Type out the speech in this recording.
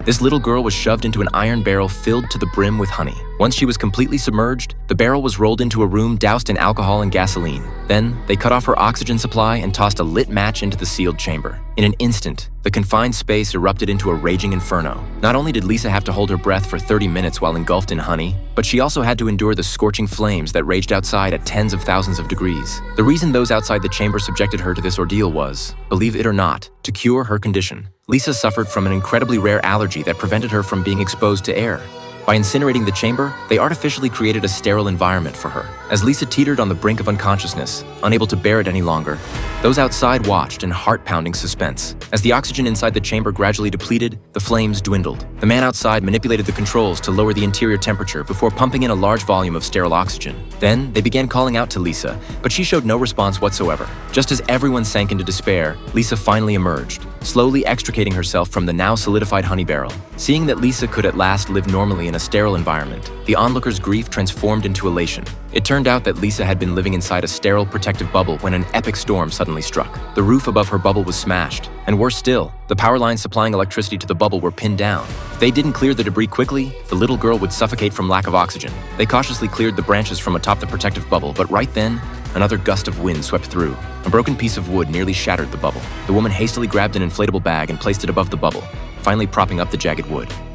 This little girl was shoved into an iron barrel filled to the brim with honey. Once she was completely submerged, the barrel was rolled into a room doused in alcohol and gasoline. Then, they cut off her oxygen supply and tossed a lit match into the sealed chamber. In an instant, the confined space erupted into a raging inferno. Not only did Lisa have to hold her breath for 30 minutes while engulfed in honey, but she also had to endure the scorching flames that raged outside at tens of thousands of degrees. The reason those outside the chamber subjected her to this ordeal was, believe it or not, to cure her condition. Lisa suffered from an incredibly rare allergy that prevented her from being exposed to air. By incinerating the chamber, they artificially created a sterile environment for her. As Lisa teetered on the brink of unconsciousness, unable to bear it any longer, those outside watched in heart-pounding suspense. As the oxygen inside the chamber gradually depleted, the flames dwindled. The man outside manipulated the controls to lower the interior temperature before pumping in a large volume of sterile oxygen. Then, they began calling out to Lisa, but she showed no response whatsoever. Just as everyone sank into despair, Lisa finally emerged, slowly extricating herself from the now solidified honey barrel. Seeing that Lisa could at last live normally in a sterile environment, the onlookers' grief transformed into elation. It turned out that Lisa had been living inside a sterile protective bubble when an epic storm suddenly struck. The roof above her bubble was smashed, and worse still, the power lines supplying electricity to the bubble were pinned down. If they didn't clear the debris quickly, the little girl would suffocate from lack of oxygen. They cautiously cleared the branches from atop the protective bubble, but right then, another gust of wind swept through. A broken piece of wood nearly shattered the bubble. The woman hastily grabbed an inflatable bag and placed it above the bubble, finally propping up the jagged wood.